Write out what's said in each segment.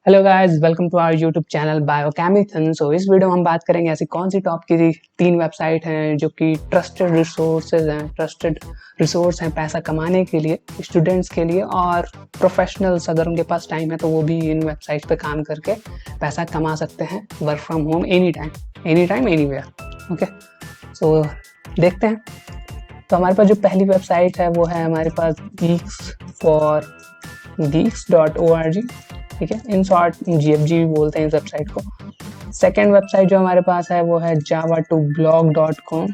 Hello guys, welcome to our YouTube channel Biochemithan. So इस video में हम बात करेंगे ऐसी कौन सी टॉप की 3 वेबसाइट हैं जो कि ट्रस्टेड रिसोर्स हैं पैसा कमाने के लिए, स्टूडेंट्स के लिए और प्रोफेशनल्स अगर उनके पास टाइम है तो वो भी इन वेबसाइट पे काम करके पैसा कमा सकते हैं work from home any time anywhere. Okay, so देखते हैं। तो हमारे पास जो पहली वेबसाइट है वो है हमारे पास geeks.org। ठीक है, इन शॉर्ट GFG भी बोलते हैं इस वेबसाइट को। सेकेंड वेबसाइट जो हमारे पास है वो है java2blog.com।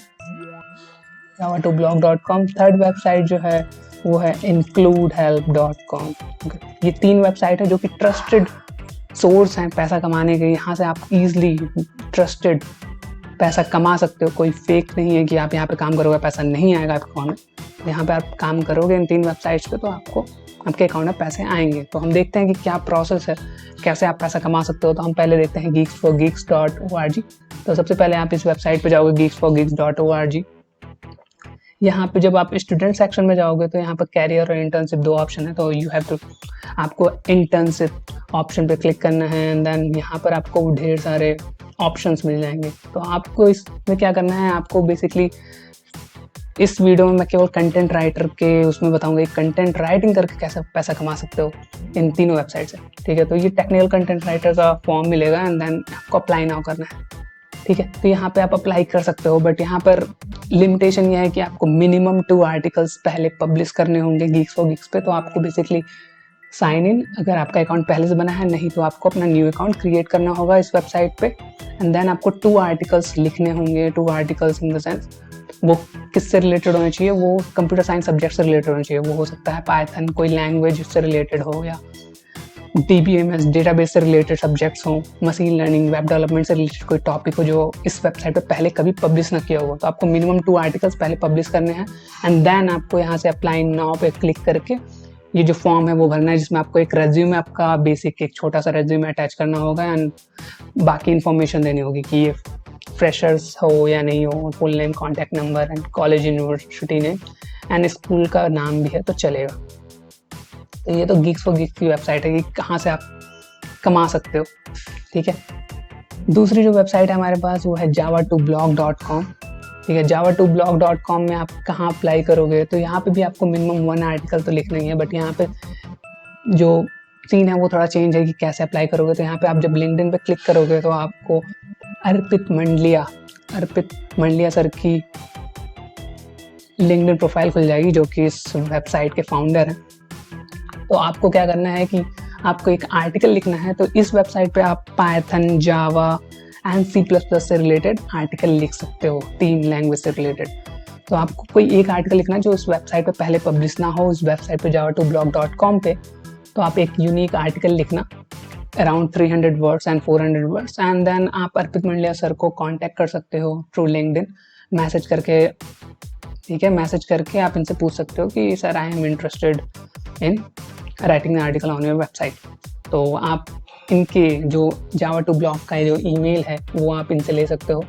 थर्ड वेबसाइट जो है वो है includehelp.com। ये 3 वेबसाइट है जो कि ट्रस्टेड सोर्स हैं पैसा कमाने के। यहाँ से आप इजीली ट्रस्टेड पैसा कमा सकते हो। कोई फेक नहीं है कि आप यहाँ पे काम करोगे पैसा नहीं आएगा आपके अकाउंट में। यहाँ पे आप काम करोगे इन 3 वेबसाइट्स पे तो आपको आपके अकाउंट में पैसे आएंगे। तो हम देखते हैं कि क्या प्रोसेस है, कैसे आप पैसा कमा सकते हो। तो हम पहले देखते हैं geeks4geeks.org। तो सबसे पहले आप इस वेबसाइट पे जाओगे geeks4geeks.org। यहाँ पे जब आप स्टूडेंट सेक्शन में जाओगे तो यहाँ पर कैरियर और इंटर्नशिप 2 ऑप्शन है। तो यू हैव टू आपको इंटर्नशिप ऑप्शन पे क्लिक करना है एंड देन यहाँ पर आपको ढेर सारे ऑप्शंस मिल जाएंगे। तो आपको इसमें क्या करना है, आपको बेसिकली इस वीडियो में मैं केवल कंटेंट राइटर के उसमें बताऊंगा कंटेंट राइटिंग करके कैसे पैसा कमा सकते हो इन तीनों वेबसाइट से। ठीक है, तो ये टेक्निकल कंटेंट राइटर का फॉर्म मिलेगा एंड देन आपको अप्लाई नाउ करना है। ठीक है, तो यहाँ पे आप अप्लाई कर सकते हो, बट यहाँ पर लिमिटेशन ये है कि आपको मिनिमम 2 आर्टिकल्स पहले पब्लिश करने होंगे geeks4geeks पे। तो आपको बेसिकली साइन इन अगर आपका अकाउंट पहले से बना है, नहीं तो आपको अपना न्यू अकाउंट क्रिएट करना होगा इस वेबसाइट पे एंड देन आपको 2 आर्टिकल्स लिखने होंगे। 2 आर्टिकल्स इन द सेंस वो किससे रिलेटेड होने चाहिए, वो कंप्यूटर साइंस सब्जेक्ट से रिलेटेड होना चाहिए। वो हो सकता है पाइथन, कोई लैंग्वेज से रिलेटेड हो, या DBMS डेटाबेस से रिलेटेड सब्जेक्ट्स हो, मशीन लर्निंग, वेब डेवलपमेंट से रिलेटेड कोई टॉपिक हो जो इस वेबसाइट पे पहले कभी पब्लिश ना किया होगा। तो आपको मिनिमम 2 आर्टिकल्स पहले पब्लिश करने हैं एंड देन आपको यहाँ से अप्लाई नाउ पे क्लिक करके ये जो फॉर्म है वो भरना है, जिसमें आपको एक रेज्यूमे, आपका बेसिक एक छोटा सा रेज्यूमे अटैच करना होगा एंड बाकी इन्फॉर्मेशन देनी होगी कि ये फ्रेशर्स हो या नहीं हो, full name, contact number and college university name and school का नाम भी है तो चलेगा। तो ये तो geeks4geeks की वेबसाइट है कि कहाँ से आप कमा सकते हो। ठीक है, दूसरी जो वेबसाइट है हमारे पास वो है java2blog.com। ठीक है, java2blog.com में आप कहाँ अप्लाई करोगे, तो यहाँ पे भी आपको मिनिमम 1 आर्टिकल तो लिखना ही है, बट यहाँ पे जो सीन है वो थोड़ा चेंज है कि कैसे अप्लाई करोगे। तो यहाँ पे आप जब लिंक्डइन पे क्लिक करोगे तो आपको अर्पित मंडलिया सर की लिंक्डइन प्रोफाइल खुल जाएगी जो कि इस वेबसाइट के फाउंडर हैं। तो आपको क्या करना है कि आपको एक आर्टिकल लिखना है। तो इस वेबसाइट पे आप पाइथन, जावा एंड C++ से रिलेटेड आर्टिकल लिख सकते हो, 3 लैंग्वेज से रिलेटेड। तो आपको कोई एक आर्टिकल लिखना है जो इस वेबसाइट पे पहले पब्लिश ना हो। इस वेबसाइट पे java2blog.com पे तो आप एक यूनिक आर्टिकल लिखना around 300 words and 400 words and then आप अर्पित मंडलिया सर को कांटेक्ट कर सकते हो थ्रू लिंक्डइन मैसेज करके। ठीक है, मैसेज करके आप इनसे पूछ सकते हो कि sir I am interested in writing an article on your website. तो आप इनके जो java2blog का जो ईमेल है वो आप इनसे ले सकते हो,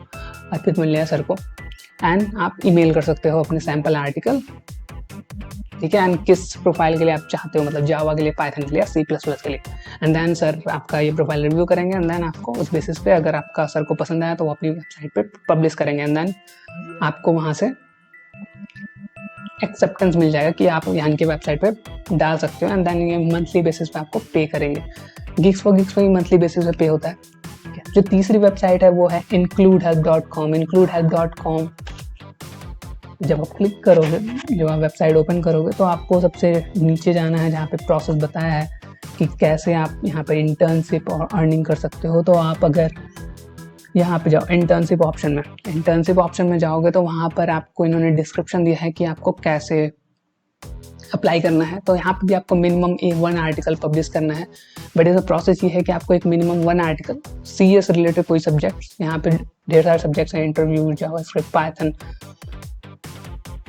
अर्पित मंडलिया सर को, एंड आप ईमेल कर सकते हो अपने सैम्पल आर्टिकल। ठीक है, एंड किस प्रोफाइल के लिए आप चाहते हो, मतलब जावा के लिए, पाइथन के लिए, C++ के लिए। एंड देन सर आपका ये प्रोफाइल रिव्यू करेंगे एंड देन आपको उस बेसिस पे अगर आपका सर को पसंद आया तो वो अपनी वेबसाइट पे पब्लिश करेंगे एंड देन आपको वहाँ से एक्सेप्टेंस मिल जाएगा कि आप यहाँ की वेबसाइट पे डाल सकते हो एंड देन ये मंथली बेसिस पे आपको पे करेंगे। geeks4geeks पे मंथली बेसिस पे पे होता है। जो तीसरी वेबसाइट है वो है includehelp.com। जब आप क्लिक करोगे, जब आप वेबसाइट ओपन करोगे तो आपको सबसे नीचे जाना है जहाँ पे प्रोसेस बताया है कि कैसे आप यहाँ पे इंटर्नशिप और अर्निंग कर सकते हो। तो आप अगर यहाँ पे जाओ इंटर्नशिप ऑप्शन में जाओगे तो वहाँ पर आपको इन्होंने डिस्क्रिप्शन दिया है कि आपको कैसे अप्लाई करना है। तो यहाँ पे भी आपको मिनिमम 1 आर्टिकल पब्लिश करना है, बट इसका प्रोसेस ये है कि आपको एक मिनिमम 1 आर्टिकल CS से रिलेटेड कोई सब्जेक्ट्स, यहाँ पे ढेर सारे सब्जेक्ट्स हैं, इंटरव्यू, जावास्क्रिप्ट, पाइथन।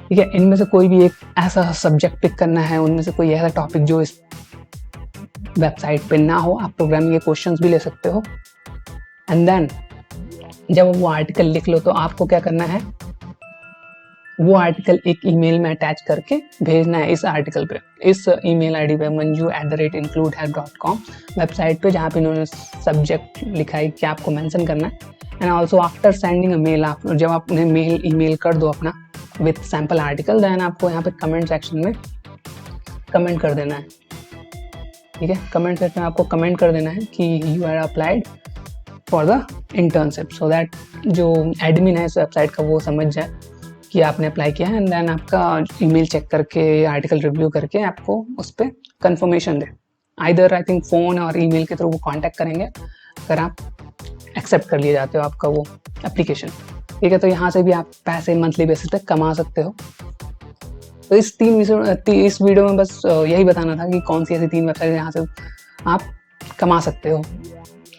ठीक है, इनमें से कोई भी एक ऐसा सब्जेक्ट पिक करना है, उनमें से कोई ऐसा टॉपिक जो इस वेबसाइट पे ना हो। आप प्रोग्रामिंग के क्वेश्चंस भी ले सकते हो एंड देन जब वो आर्टिकल लिख लो तो आपको क्या करना है, वो आर्टिकल एक ईमेल में अटैच करके भेजना है इस आर्टिकल पे, इस ईमेल आईडी पे manju@includehelp.com वेबसाइट पे, जहाँ पे इन्होंने सब्जेक्ट लिखा है कि आपको मेंशन करना है। And also after sending a mail, आप जब आप उन्हें ईमेल कर दो अपना विथ सैम्पल आर्टिकल, देन आपको यहाँ पे कमेंट सेक्शन में कमेंट कर देना है। ठीक है, कमेंट सेक्शन में आपको कमेंट कर देना है कि you are applied for the internship, so that जो एडमिन है इस वेबसाइट का वो समझ जाए कि आपने अप्लाई किया है, एंड देन आपका ईमेल चेक करके, आर्टिकल रिव्यू करके आपको उस पर confirmation they. Either I think phone और ईमेल के थ्रू वो कांटेक्ट करेंगे अगर आप एक्सेप्ट कर लिए जाते हो आपका वो एप्लीकेशन। ठीक है, तो यहाँ से भी आप पैसे मंथली बेसिस पे कमा सकते हो। तो इस वीडियो में बस यही बताना था कि कौन सी ऐसी 3 वेबसाइट यहाँ से आप कमा सकते हो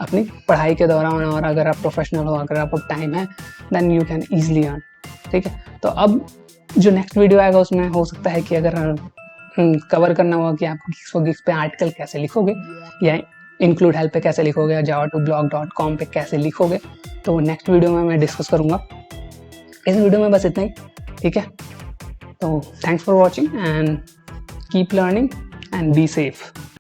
अपनी पढ़ाई के दौरान, और अगर आप प्रोफेशनल हो, अगर आपको टाइम है, then you can easily earn. ठीक है, तो अब जो नेक्स्ट वीडियो आएगा उसमें हो सकता है कि अगर कवर करना होगा कि आपको गिग्स पे आर्टिकल कैसे लिखोगे, या इंक्लूड हेल्प पे कैसे लिखोगे, या java2blog.com पे कैसे लिखोगे, तो नेक्स्ट वीडियो में मैं डिस्कस करूँगा। इस वीडियो में बस इतना ही। ठीक है, तो thanks for watching and keep learning and be safe.